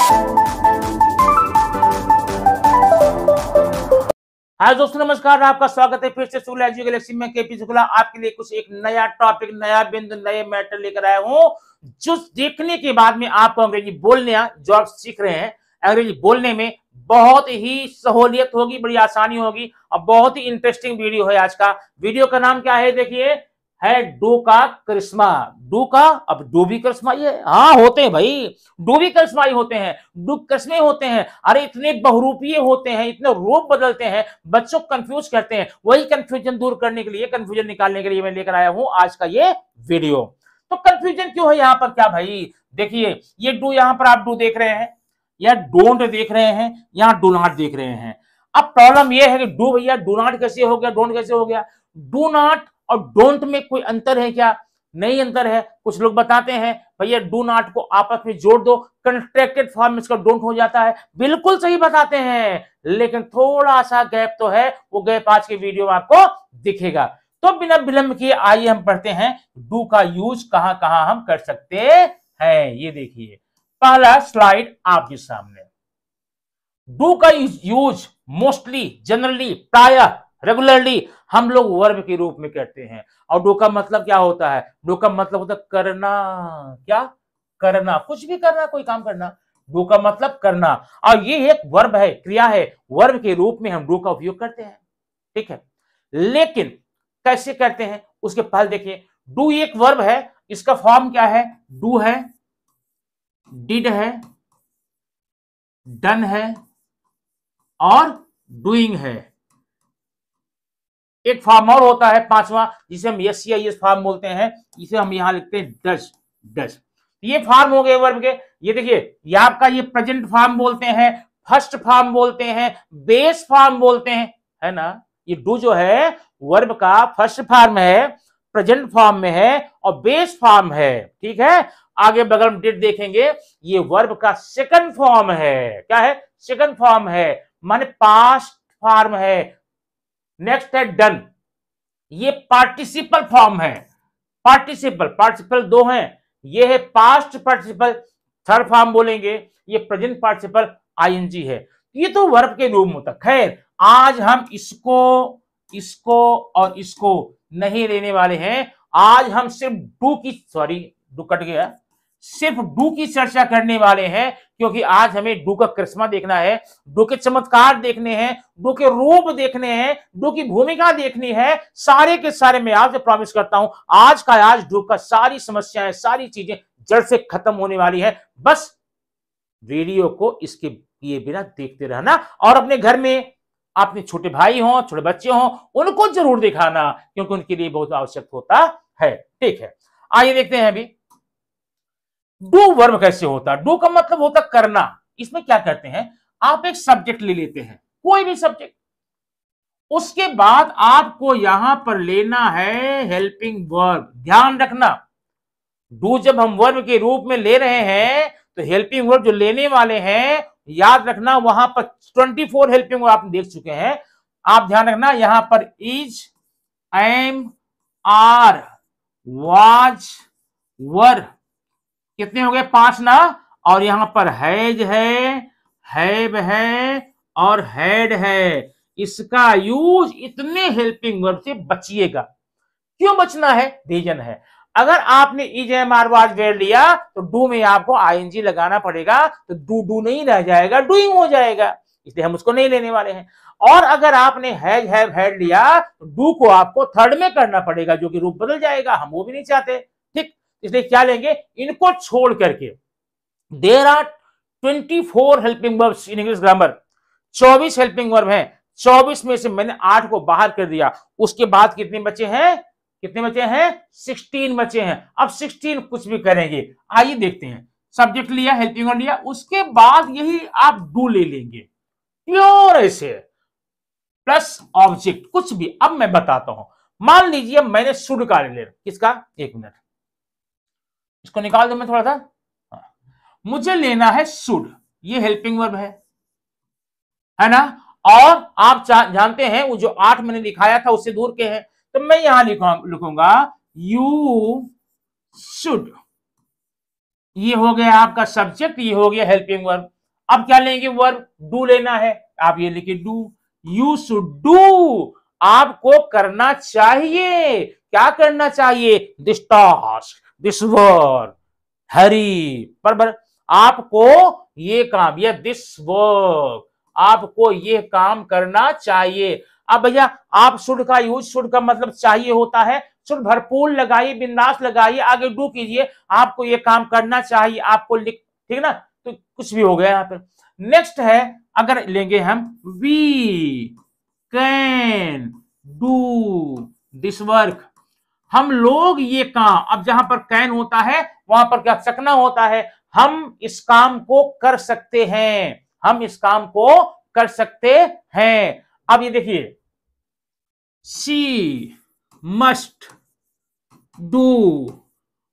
हाय दोस्तों, नमस्कार। आपका स्वागत है फिर से शुक्ला एजुकेशन गैलेक्सी में। केपी शुक्ला आपके लिए कुछ एक नया टॉपिक, नया बिंदु, नए मैटर लेकर आया हूं, जो देखने के बाद में आपको अंग्रेजी बोलने, जो आप सीख रहे हैं अंग्रेजी बोलने में बहुत ही सहूलियत होगी, बड़ी आसानी होगी और बहुत ही इंटरेस्टिंग वीडियो है। आज का वीडियो का नाम क्या है, देखिए, है डू का करिश्मा। डू का, अब डू भी करिश्माई है। हाँ, होते हैं भाई, डू भी करिश्माई होते हैं, डू करिश्मे होते हैं। अरे इतने बहुरूपीय होते हैं, इतने रूप बदलते हैं, बच्चों को कंफ्यूज करते हैं। वही कंफ्यूजन दूर करने के लिए, कंफ्यूजन निकालने के लिए मैं लेकर आया हूं आज का ये वीडियो। तो कंफ्यूजन क्यों है यहाँ पर, क्या भाई? देखिए, ये डू, यहाँ पर आप डू देख रहे हैं या डोंट देख रहे हैं, यहाँ डू नॉट देख रहे हैं। अब प्रॉब्लम यह है कि डू भैया डू नॉट कैसे हो गया, डोंट कैसे हो गया? डू नॉट और डोंट में कोई अंतर है क्या? नहीं अंतर है। कुछ लोग बताते हैं भैया डू नॉट को आपस में जोड़ दो, कंट्रैक्टेड फॉर्म में इसका डोंट हो जाता है। बिल्कुल सही बताते हैं, लेकिन थोड़ा सा गैप तो है। वो गैप आज के वीडियो में आपको दिखेगा। तो बिना विलंब किए आइए हम पढ़ते हैं डू का यूज कहां कहां हम कर सकते हैं। ये देखिए, पहला स्लाइड आपके सामने। डू का यूज मोस्टली, जनरली, प्रायः, रेगुलरली हम लोग वर्ब के रूप में करते हैं। और डू का मतलब क्या होता है? डू का मतलब होता है करना। क्या? करना, कुछ भी करना, कोई काम करना। डू का मतलब करना, और ये एक वर्ब है, क्रिया है। वर्ब के रूप में हम डू का उपयोग करते हैं, ठीक है। लेकिन कैसे करते हैं उसके पहले देखिए, डू एक वर्ब है। इसका फॉर्म क्या है? डू है, डिड है, डन है और डूइंग है। एक फॉर्म और होता है पांचवा, जिसे हम यस या यस फॉर्म बोलते हैं। इसे हम यहां लिखते हैं डज, डज। ये फॉर्म हो गए वर्ब के। ये देखिए, ये आपका ये प्रेजेंट फॉर्म बोलते हैं, फर्स्ट फॉर्म बोलते हैं, बेस फॉर्म बोलते हैं, है ना। ये डू जो है वर्ब का फर्स्ट फॉर्म है, प्रेजेंट फॉर्म में है और बेस फॉर्म है, ठीक है। आगे बगल में डिड देखेंगे, ये वर्ब का सेकंड फॉर्म है। क्या है? सेकंड फॉर्म है, माने पास्ट फॉर्म है। नेक्स्ट है डन, ये पार्टिसिपल फॉर्म है। पार्टिसिपल, पार्टिसिपल दो हैं, ये है पास्ट पार्टिसिपल, थर्ड फॉर्म बोलेंगे, ये प्रेजेंट पार्टिसिपल आईएनजी है। ये तो वर्ब के रूप में होता। खैर, आज हम इसको, इसको और इसको नहीं लेने वाले हैं। आज हम सिर्फ डू की, सॉरी डू कट गया, सिर्फ डू की चर्चा करने वाले हैं, क्योंकि आज हमें डू का करिश्मा देखना है, डू के चमत्कार देखने हैं, डू के रूप देखने हैं, डू की भूमिका देखनी है। सारे के सारे मैं आपसे प्रॉमिस करता हूं, आज का आज डू का सारी समस्याएं, सारी चीजें जड़ से खत्म होने वाली है। बस वीडियो को इसके किए बिना देखते रहना, और अपने घर में अपने छोटे भाई हों, छोटे बच्चे हों, उनको जरूर दिखाना, क्योंकि उनके लिए बहुत आवश्यक होता है, ठीक है। आइए देखते हैं अभी डू वर्ब कैसे होता है। डू का मतलब होता करना। इसमें क्या करते हैं, आप एक सब्जेक्ट ले लेते हैं, कोई भी सब्जेक्ट, उसके बाद आपको यहां पर लेना है हेल्पिंग वर्ब। ध्यान रखना, डू जब हम वर्ब के रूप में ले रहे हैं तो हेल्पिंग वर्ब जो लेने वाले हैं, याद रखना वहां पर 24 हेल्पिंग वर्ब आप देख चुके हैं। आप ध्यान रखना, यहां पर इज, एम, आर, वाज, वर, कितने हो गए? 5 ना। और यहां पर हैज है, हैव है और हैड है। इसका यूज इतने हेल्पिंग वर्ब से बचिएगा। क्यों बचना है? रीजन है, अगर आपने is, am, are, was, were लिया तो डू में आपको आईएनजी लगाना पड़ेगा, तो डू डू नहीं रह जाएगा, डूइंग हो जाएगा, इसलिए हम उसको नहीं लेने वाले हैं। और अगर आपने हैज, हैव, हैड लिया तो डू को आपको थर्ड में करना पड़ेगा, जो कि रूप बदल जाएगा, हम वो भी नहीं चाहते, ठीक। इसलिए क्या लेंगे, इनको छोड़ करके। There are 24 helping verbs in English grammar. 24 helping verb हैं। 24 में से मैंने 8 को बाहर कर दिया। उसके बाद कितने बचे हैं? कितने बचे हैं? 16 बचे हैं। अब 16 कुछ भी करेंगे। आइए देखते हैं, सब्जेक्ट लिया, हेल्पिंग वर्ब लिया, उसके बाद यही आप डू ले लेंगे, प्योर ऐसे प्लस ऑब्जेक्ट, कुछ भी। अब मैं बताता हूं, मान लीजिए मैंने शुड का ले लिया। किसका? एक मिनट, इसको निकाल दो मैं थोड़ा सा। मुझे लेना है शुड, ये हेल्पिंग वर्ब है ना। और आप जानते हैं वो जो 8 मैंने दिखाया था उससे दूर के हैं, तो मैं यहां लिखूंगा यू शुड, ये हो गया आपका सब्जेक्ट, ये हो गया हेल्पिंग वर्ब। अब क्या लेंगे, वर्ब, डू लेना है। आप ये लिखिए डू, यू शुड डू, आपको करना चाहिए। क्या करना चाहिए, दिस टास्क, दिस वर्क, हरी, पर आपको ये काम, या दिस वर्क, आपको ये काम करना चाहिए। अब भैया आप शुड का यूज, शुड का मतलब चाहिए होता है, शुड भरपूर लगाइए, बिंदास लगाइए, आगे डू कीजिए, आपको ये काम करना चाहिए, आपको लिख, ठीक ना, तो कुछ भी हो गया यहाँ पे। नेक्स्ट है, अगर लेंगे हम, we can do this work, हम लोग ये काम, अब जहां पर कैन होता है वहां पर क्या सकना होता है, हम इस काम को कर सकते हैं, हम इस काम को कर सकते हैं। अब ये देखिए, शी मस्ट डू,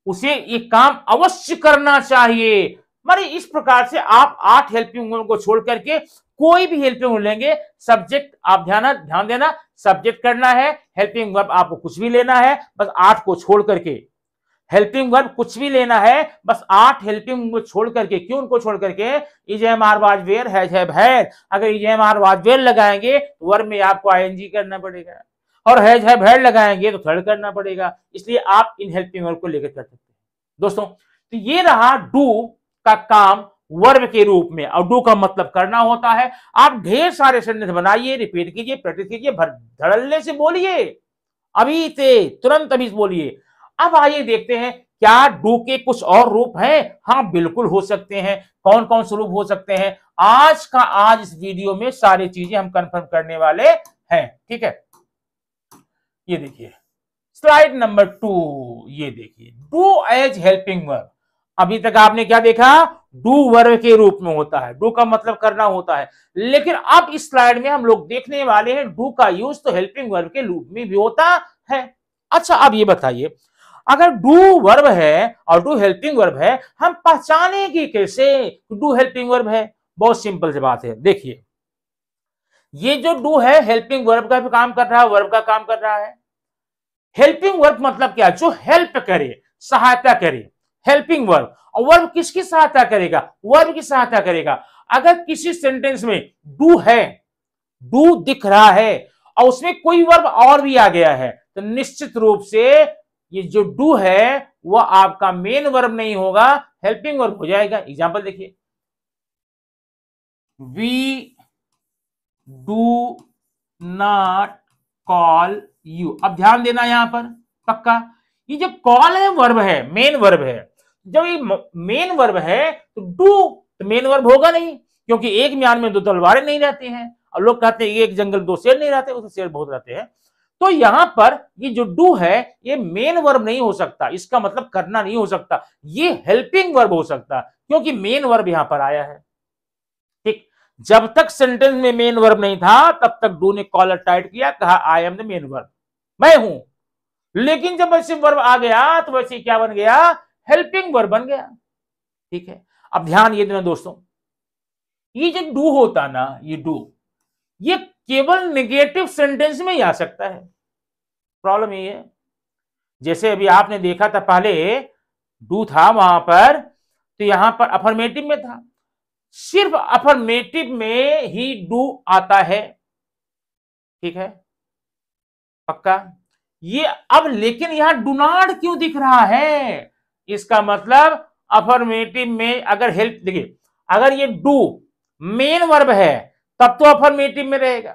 उसे ये काम अवश्य करना चाहिए। माने इस प्रकार से आप 8 हेल्पिंग वर्ब को छोड़ करके कोई भी हेल्पिंग वर्ब लेंगे, सब्जेक्ट आप ध्यान देना, सब्जेक्ट करना है, हेल्पिंग वर्ब आपको कुछ भी लेना है, बस 8 को छोड़ करके, हेल्पिंग वर्ब कुछ भी लेना है, बस 8 हेल्पिंग को छोड़ करके। क्यों उनको छोड़ करके, is am are was were, has have had, अगर is am are was were लगाएंगे तो वर्ब में आपको आईएनजी करना पड़ेगा, और हैज हैव हैड लगाएंगे तो थर्ड करना पड़ेगा, इसलिए आप इन हेल्पिंग वर्ब को लेकर कर सकते हैं दोस्तों। तो ये रहा डू का काम वर्ब के रूप में, और डू का मतलब करना होता है। आप ढेर सारे सेंटेंस बनाइए, रिपीट कीजिए, प्रैक्टिस कीजिए, धड़ल्ले से बोलिए, अभी से तुरंत अभी बोलिए। अब आइए देखते हैं, क्या डू के कुछ और रूप हैं? हाँ बिल्कुल हो सकते हैं। कौन कौन से रूप हो सकते हैं, आज इस वीडियो में सारी चीजें हम कंफर्म करने वाले हैं, ठीक है। ये देखिए स्लाइड नंबर 2, ये देखिए डू एज हेल्पिंग वर्ब। अभी तक आपने क्या देखा, डू वर्ब के रूप में होता है, डू का मतलब करना होता है, लेकिन अब इस स्लाइड में हम लोग देखने वाले हैं डू का यूज तो हेल्पिंग वर्ब के रूप में भी होता है। अच्छा अब ये बताइए, अगर डू वर्ब है और डू हेल्पिंग वर्ब है, हम पहचानेंगे कैसे डू हेल्पिंग वर्ब है? बहुत सिंपल सी बात है, देखिए ये जो डू है हेल्पिंग वर्ब का भी काम कर रहा है, वर्ब का काम कर रहा है। हेल्पिंग वर्ब मतलब क्या, जो हेल्प करे, सहायता करे, हेल्पिंग वर्ब। और वर्ब किसकी सहायता करेगा, वर्ब की सहायता करेगा। अगर किसी सेंटेंस में डू है, डू दिख रहा है, और उसमें कोई वर्ब और भी आ गया है, तो निश्चित रूप से ये जो डू है वह आपका मेन वर्ब नहीं होगा, हेल्पिंग वर्ब हो जाएगा। एग्जांपल देखिए, we do not call you. अब ध्यान देना यहां पर पक्का, ये जो कॉल है वर्ब है, मेन वर्ब है। जब ये मेन वर्ब है तो डू तो मेन वर्ब होगा नहीं, क्योंकि एक म्यान में 2 तलवारें नहीं रहती हैं, और लोग कहते हैं एक जंगल 2 शेर नहीं रहते, उसमें शेर बहुत रहते हैं। तो यहां पर ये जो डू है ये मेन वर्ब नहीं हो सकता, इसका मतलब करना नहीं हो सकता, ये हेल्पिंग वर्ब हो सकता, क्योंकि मेन वर्ब यहां पर आया है। ठीक, जब तक सेंटेंस में मेन वर्ब नहीं था तब तक डू ने कॉलर टाइट किया, कहा I am the main verb, मैं हूं। लेकिन जब वैसे वर्ब आ गया तो वैसे क्या बन गया, हेल्पिंग वर्ब बन गया। ठीक है, अब ध्यान ये देना दोस्तों, ये जो डू होता ना, ये डू ये केवल नेगेटिव सेंटेंस में ही आ सकता है। प्रॉब्लम ये है, जैसे अभी आपने देखा था पहले डू था वहां पर, तो यहां पर अफर्मेटिव में था, सिर्फ अफर्मेटिव में ही डू आता है, ठीक है पक्का। ये अब लेकिन यहां डू नॉट क्यों दिख रहा है, इसका मतलब अफर्मेटिव में अगर हेल्प, देखिए अगर ये डू मेन वर्ब है तब तो अफर्मेटिव में रहेगा,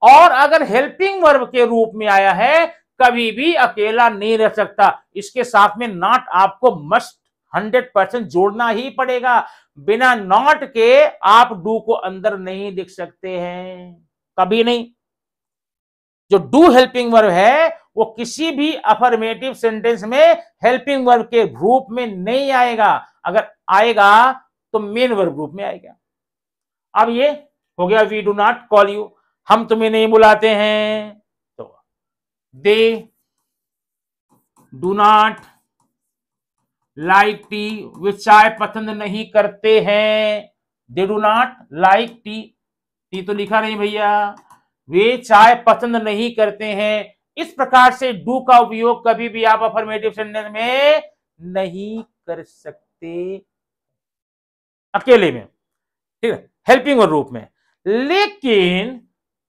और अगर हेल्पिंग वर्ब के रूप में आया है कभी भी अकेला नहीं रह सकता, इसके साथ में नॉट आपको मस्ट 100% जोड़ना ही पड़ेगा। बिना नॉट के आप डू को अंदर नहीं लिख सकते हैं, कभी नहीं। जो डू हेल्पिंग वर्ब है वो किसी भी अफर्मेटिव सेंटेंस में हेल्पिंग वर्ब के रूप में नहीं आएगा, अगर आएगा तो मेन वर्ब रूप में आएगा। अब ये हो गया we do not call you, हम तुम्हें नहीं बुलाते हैं, तो they do not like tea, वे चाय पसंद नहीं करते हैं, they do not like tea, tea तो लिखा नहीं भैया, वे चाय पसंद नहीं करते हैं। इस प्रकार से डू का उपयोग कभी भी आप अफर्मेटिव सेंटेंस में नहीं कर सकते। सकते अकेले में, ठीक है, हेल्पिंग वर्ब रूप में। लेकिन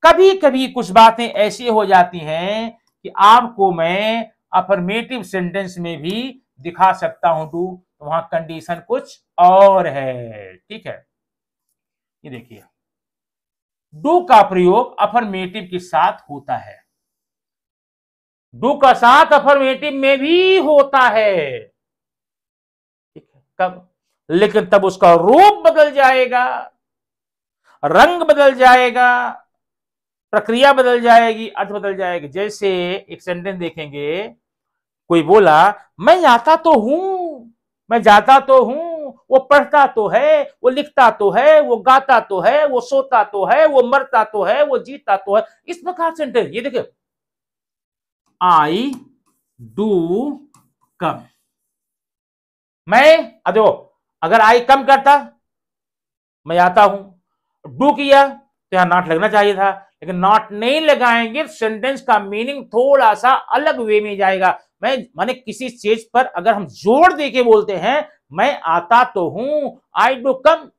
कभी कभी कुछ बातें ऐसी हो जाती हैं कि आपको मैं अफर्मेटिव सेंटेंस में भी दिखा सकता हूं डू, तो वहां कंडीशन कुछ और है, ठीक है। ये देखिए, डू का प्रयोग अफर्मेटिव के साथ होता है, डू का साथ अफर्मेटिव में भी होता है, ठीक है। कब? लेकिन तब उसका रूप बदल जाएगा, रंग बदल जाएगा, प्रक्रिया बदल जाएगी, अर्थ बदल जाएगी। जैसे एक सेंटेंस देखेंगे, कोई बोला मैं आता तो हूं, मैं जाता तो हूं, वो पढ़ता तो है, वो लिखता तो है, वो गाता तो है, वो सोता तो है, वो मरता तो है, वो जीता तो है। इस प्रकार सेंटेंस, ये देखिए, आई डू कम, मैं अदो, अगर आई कम करता, मैं आता हूं, डू किया तो यहां नॉट लगना चाहिए था, लेकिन नॉट नहीं लगाएंगे, सेंटेंस का मीनिंग थोड़ा सा अलग वे में जाएगा। मैं माने किसी चीज पर अगर हम जोर दे के बोलते हैं, मैं आता तो हूं, आई डू कम,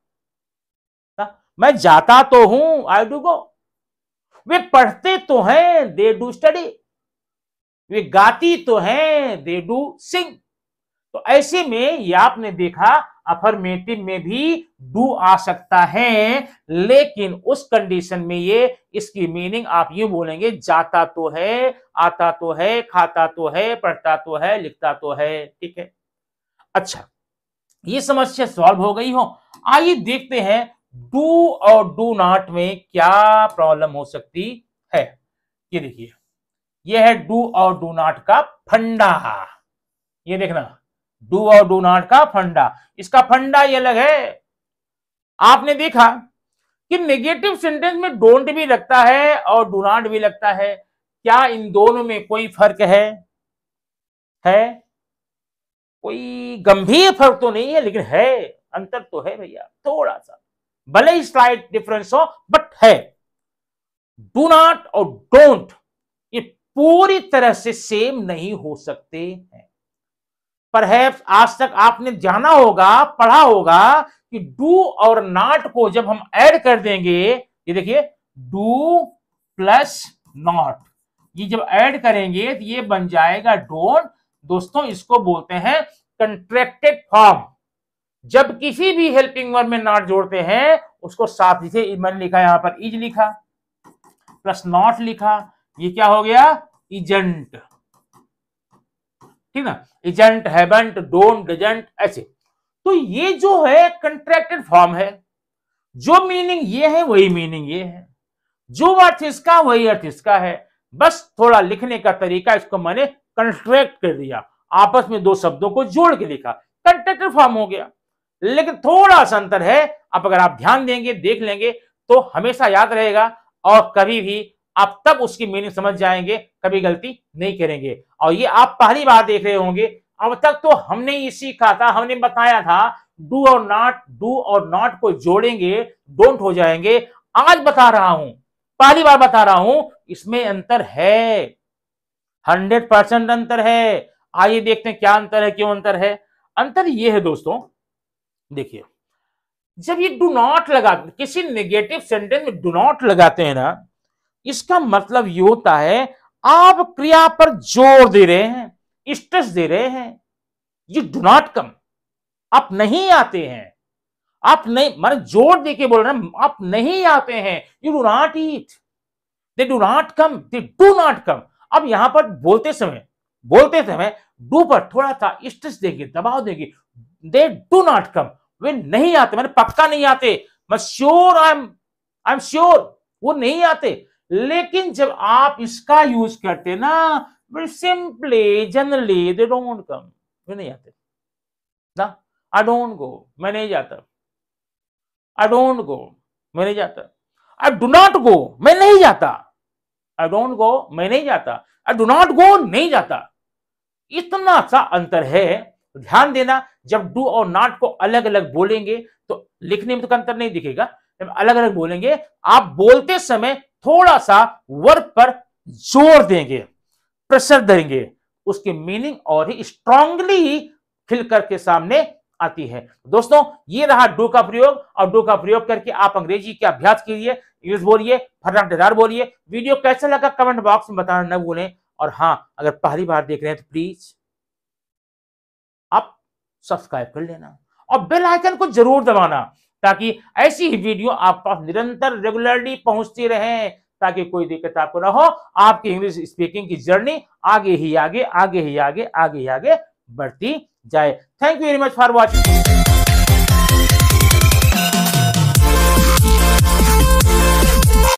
मैं जाता तो हूं, आई डू गो, वे पढ़ते तो हैं, दे डू स्टडी, वे गाती तो हैं, दे डू सिंग। तो ऐसे में ये आपने देखा अफर्मेटिव में भी डू आ सकता है, लेकिन उस कंडीशन में ये इसकी मीनिंग आप यूं बोलेंगे, जाता तो है, आता तो है, खाता तो है, पढ़ता तो है, लिखता तो है, ठीक है। अच्छा, ये समस्या सॉल्व हो गई हो। आइए देखते हैं डू और डू नॉट में क्या प्रॉब्लम हो सकती है। ये देखिए, ये है डू और डू नॉट का फंडा, ये देखना, डू और डू नॉट का फंडा। इसका फंडा ये अलग है। आपने देखा कि नेगेटिव सेंटेंस में डोंट भी लगता है और डू नॉट भी लगता है। क्या इन दोनों में कोई फर्क है? कोई गंभीर फर्क तो नहीं है, लेकिन है, अंतर तो है भैया, थोड़ा सा, भले ही स्लाइट डिफरेंस हो, बट है। डू नॉट और डोंट ये पूरी तरह से सेम नहीं हो सकते हैं। परहैप्स आज तक आपने जाना होगा, पढ़ा होगा कि डू और नॉट को जब हम ऐड कर देंगे, ये देखिए, डू प्लस नॉट, ये जब ऐड करेंगे तो ये बन जाएगा डोंट। दोस्तों, इसको बोलते हैं कंट्रैक्टेड फॉर्म। जब किसी भी हेल्पिंग वर्ब में नॉट जोड़ते हैं, उसको साथ लिखे, मैंने लिखा यहां पर इज लिखा, प्लस नॉट लिखा, ये क्या हो गया? इजंट, ठीक ना, इजंट, हैवंट, डोंट, डजंट, ऐसे। तो ये जो है कंट्रैक्टेड फॉर्म है, जो मीनिंग ये है वही मीनिंग ये है, जो अर्थ इसका वही अर्थ इसका है, बस थोड़ा लिखने का तरीका इसको मैंने कंट्रैक्ट कर दिया, आपस में दो शब्दों को जोड़ के लिखा, कंट्रैक्टेड फॉर्म हो गया। लेकिन थोड़ा सा अंतर है, अब अगर आप ध्यान देंगे, देख लेंगे, तो हमेशा याद रहेगा और कभी भी आप तब उसकी मीनिंग समझ जाएंगे, कभी गलती नहीं करेंगे। और ये आप पहली बार देख रहे होंगे, अब तक तो हमने ये सीखा था, हमने बताया था डू और नॉट को जोड़ेंगे डोंट हो जाएंगे। आज बता रहा हूं, पहली बार बता रहा हूं, इसमें अंतर है, 100% अंतर है। आइए देखते हैं क्या अंतर है, क्यों अंतर है। अंतर यह है दोस्तों, देखिए, जब ये डू नॉट लगा, किसी नेगेटिव सेंटेंस में डू नॉट लगाते हैं ना, इसका मतलब ये होता है आप क्रिया पर जोर दे रहे हैं, स्ट्रेस दे रहे हैं, यू डू नॉट कम, आप नहीं आते हैं, आप नहीं, माने जोर दे के बोल रहे हैं, आप नहीं आते हैं, you do not eat, they do not come, they do not come. अब यहां पर बोलते समय डू पर थोड़ा सा स्ट्रेस देंगे, दबाव देंगे, दे डू नॉट कम, वे नहीं आते, मैंने पक्का नहीं आते, मैं श्योर, आई एम श्योर वो नहीं आते। लेकिन जब आप इसका यूज करते ना, very simply, generally, they don't come, वे नहीं आते ना, आई डोंट गो, मैं नहीं जाता, आई डोंट गो, मैं नहीं जाता, आई डू नॉट गो, मैं नहीं जाता, आई डोंट गो, मैं नहीं जाता, आई डू नॉट गो, नहीं जाता। इतना सा अंतर है, ध्यान देना। जब डू और नॉट को अलग अलग बोलेंगे तो लिखने में तो अंतर नहीं दिखेगा, जब अलग अलग बोलेंगे, आप बोलते समय थोड़ा सा वर्ब पर जोर देंगे, प्रेशर देंगे, उसकी मीनिंग और ही स्ट्रांगली खिल करके सामने आती है। दोस्तों ये रहा डू का प्रयोग, और डू का प्रयोग करके आप अंग्रेजी के अभ्यास कीजिए, इंग्लिश बोलिए, फटाफट बोलिए। वीडियो कैसा लगा कमेंट बॉक्स में बताना न भूलें। और हाँ, अगर पहली बार देख रहे हैं तो प्लीज आप सब्सक्राइब कर लेना और बेल आइकन को जरूर दबाना, ताकि ऐसी ही वीडियो आप पास निरंतर रेगुलरली पहुंचती रहे, ताकि कोई दिक्कत आपको ना हो। आपकी इंग्लिश स्पीकिंग की जर्नी आगे ही आगे बढ़ती जाए। Thank you very much for watching.